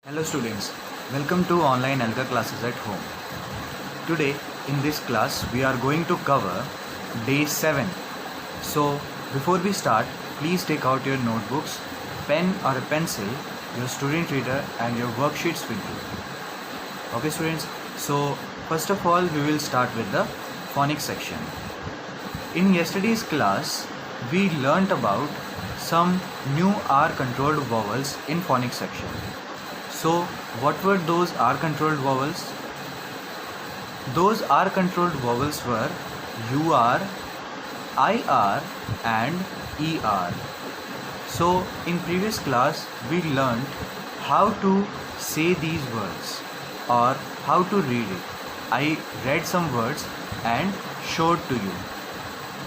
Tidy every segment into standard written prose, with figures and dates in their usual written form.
Hello students, welcome to online Alga classes at home. Today in this class we are going to cover day 7. So before we start, please take out your notebooks, pen or a pencil, your student reader and your worksheets with you. Okay students, so first of all we will start with the phonics section. In yesterday's class we learnt about some new R controlled vowels in phonics section. So what were those R controlled vowels? Those R controlled vowels were UR, IR and ER. So in previous class we learned how to say these words or how to read it. I read some words and showed to you.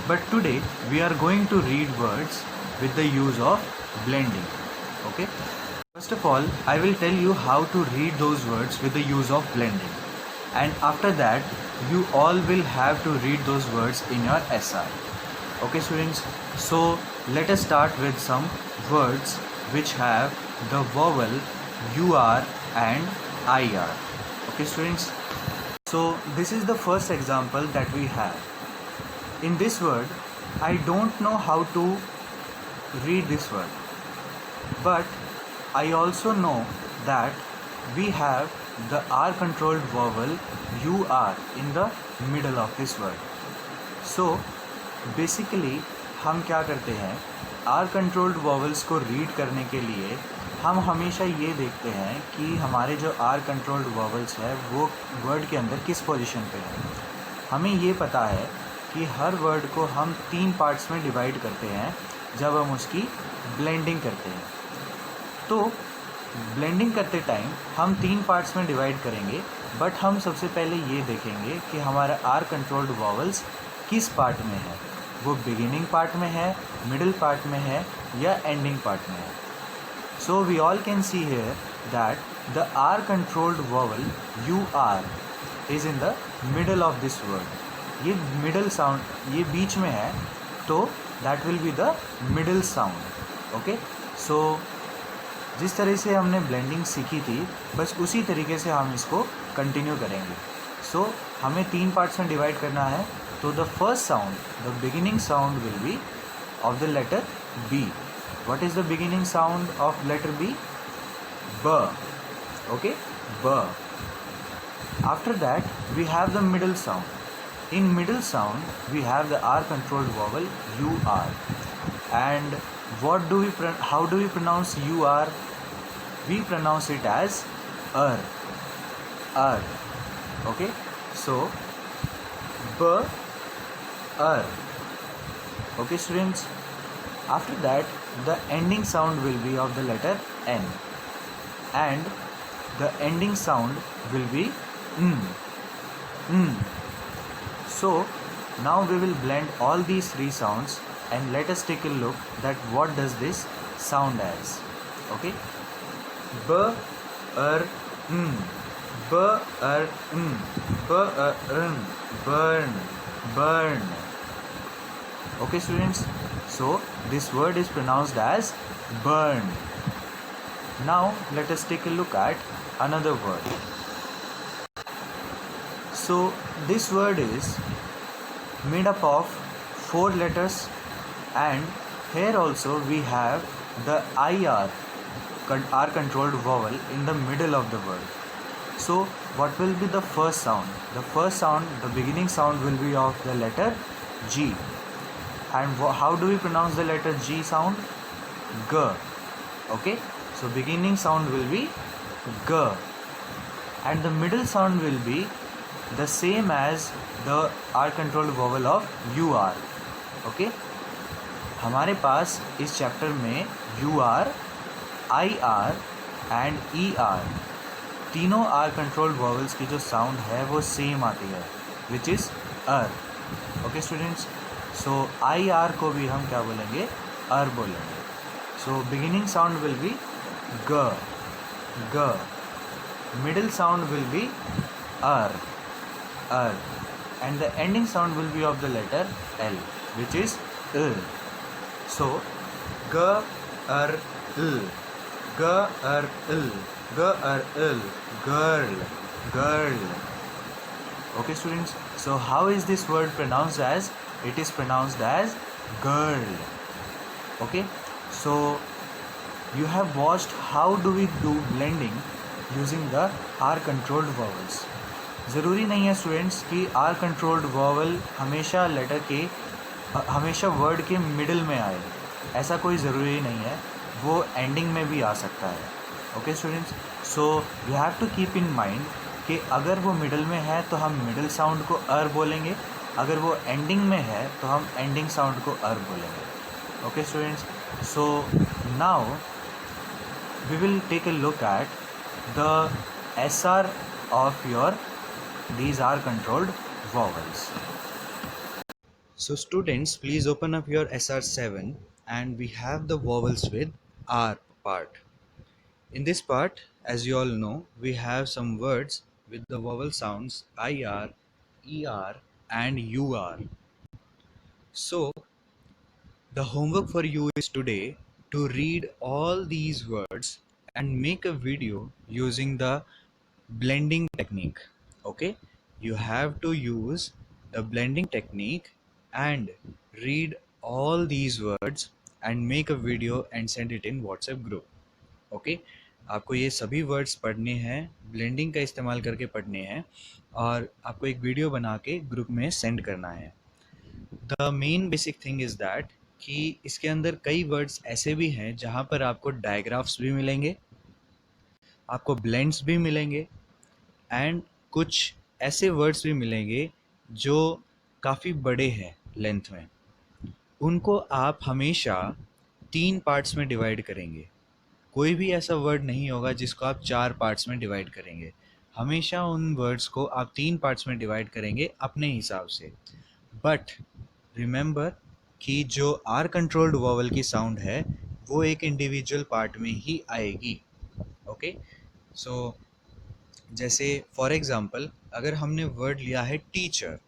But today we are going to read words with the use of blending. Okay? First of all, I will tell you how to read those words with the use of blending. And after that, you all will have to read those words in your SR. Okay students, so let us start with some words which have the vowel UR and IR. Okay students, so this is the first example that we have. In this word, I don't know how to read this word, but I also know that we have the R controlled vowel UR in the middle of this word. So basically हम क्या करते हैं, R controlled vowels को read करने के लिए हम हमेशा ये देखते हैं कि हमारे जो R controlled vowels है वो word के अंदर किस पोजीशन पे है. हमें ये पता है कि हर वर्ड को हम 3 पार्ट्स में डिवाइड करते हैं जब हम उसकी ब्लेंडिंग करते हैं. तो ब्लेंडिंग करते टाइम हम 3 पार्ट्स में डिवाइड करेंगे, बट हम सबसे पहले ये देखेंगे कि हमारा आर कंट्रोल्ड वॉवल्स किस पार्ट में है. वो बिगिनिंग पार्ट में है, मिडिल पार्ट में है या एंडिंग पार्ट में है. So we all can see here that the R controlled vowel U R is in the middle of this word. ये मिडल साउंड ये बीच में है, तो that will be the middle sound. Okay, so जिस तरह से हमने ब्लेंडिंग सीखी थी बस उसी तरीके से हम इसको कंटिन्यू करेंगे. सो हमें 3 पार्ट्स में डिवाइड करना है. तो the first sound, the beginning sound will be of the letter B. What is the beginning sound of letter B? ब. ओके, ब. After that we have the middle sound. In middle sound we have the R controlled vowel UR, and how do we pronounce UR? We pronounce it as R. Okay, so B, R. Okay students, after that the ending sound will be of the letter N, and the ending sound will be N. So now we will blend all these 3 sounds and let us take a look that what does this sound as. Okay, b r n, b r n, b r n, burn, burn. Okay students, so this word is pronounced as burn. Now let us take a look at another word. So this word is made up of 4 letters, and here also we have the IR, R controlled vowel in the middle of the word. So what will be the first sound? The first sound, the beginning sound will be of the letter G. And how do we pronounce the letter G sound? G. Okay, so beginning sound will be G, and the middle sound will be the same as the R controlled vowel of UR. Okay, हमारे पास इस chapter में UR, IR and ER तीनों R controlled vowels की जो sound है वो same आती है, which is R. Okay students, so IR को भी हम क्या बोलेंगे? R बोलेंगे. So beginning sound will be G, G. Middle sound will be R, R, and the ending sound will be of the letter L, which is L. So G, R, L, G, R, L. girl, girl, girl. Okay, students. So how is this word pronounced as? It is pronounced as girl. Okay. So you have watched how do we do blending using the R controlled vowels. ज़रूरी नहीं है students कि R controlled vowel हमेशा letter के हमेशा word के middle में आए, ऐसा कोई ज़रूरी नहीं है, वो एंडिंग में भी आ सकता है. Okay students, so you have to keep in mind कि अगर वो मिडिल में है तो हम मिडिल साउंड को अर बोलेंगे, अगर वो एंडिंग में है तो हम एंडिंग साउंड को अर बोलेंगे. Okay students, so now we will take a look at the SR of your these are controlled vowels. So students, please open up your SR7 and we have the vowels with R part. In this part, as you all know, we have some words with the vowel sounds IR, ER and UR. So the homework for you is today to read all these words and make a video using the blending technique. Okay, you have to use the blending technique and read all these words and make a video and send it in WhatsApp group. Okay, आपको ये सभी words पढ़ने हैं, blending का इस्तेमाल करके पढ़ने हैं और आपको एक वीडियो बना के ग्रुप में सेंड करना है. The main basic thing is that कि इसके अंदर कई वर्ड्स ऐसे भी हैं जहाँ पर आपको डायग्राफ्स भी मिलेंगे, आपको ब्लेंड्स भी मिलेंगे एंड कुछ ऐसे वर्ड्स भी मिलेंगे जो काफ़ी बड़े हैं लेंथ में. उनको आप हमेशा 3 पार्ट्स में डिवाइड करेंगे. कोई भी ऐसा वर्ड नहीं होगा जिसको आप 4 पार्ट्स में डिवाइड करेंगे. हमेशा उन वर्ड्स को आप 3 पार्ट्स में डिवाइड करेंगे अपने हिसाब से. बट रिमेंबर कि जो आर कंट्रोल्ड वॉवल की साउंड है वो एक इंडिविजुअल पार्ट में ही आएगी. ओके, सो जैसे फॉर एग्जांपल अगर हमने वर्ड लिया है teacher,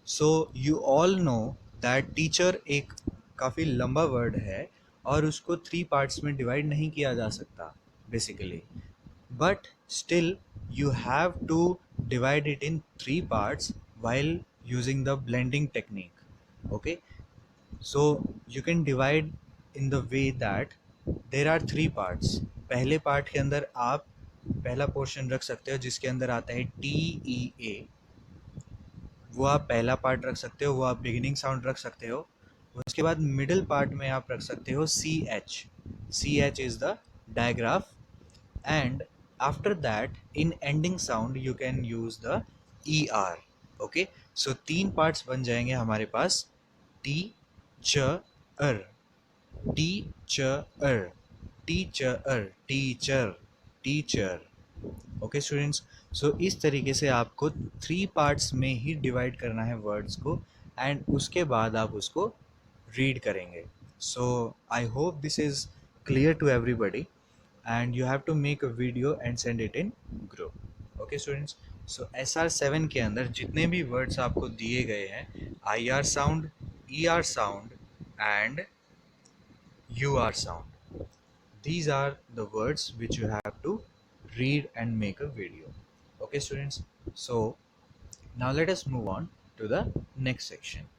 so you all know that teacher एक काफ़ी लंबा वर्ड है और उसको 3 पार्ट्स में डिवाइड नहीं किया जा सकता basically, but still you have to divide it in 3 parts while using the blending technique. Okay, so you can divide in the way that there are 3 parts. पहले पार्ट के अंदर आप पहला पोर्शन रख सकते हो जिसके अंदर आता है TEA, वो आप पहला पार्ट रख सकते हो, वो आप बिगिनिंग साउंड रख सकते हो. उसके बाद मिडिल पार्ट में आप रख सकते हो CH is the digraph, and after that in ending sound you can use the ER. Okay, so 3 parts बन जाएंगे हमारे पास teacher, teacher, teacher, teacher, teacher. Okay students, so इस तरीके से आपको 3 पार्ट्स में ही डिवाइड करना है वर्ड्स को एंड उसके बाद आप उसको रीड करेंगे. So I hope this is clear to everybody and you have to make a video and send it in group. Okay students, so SR7 के अंदर जितने भी words आपको दिए गए हैं IR sound, ER sound and UR sound, these are the words which you have to read and make a video. Okay students, so now let us move on to the next section.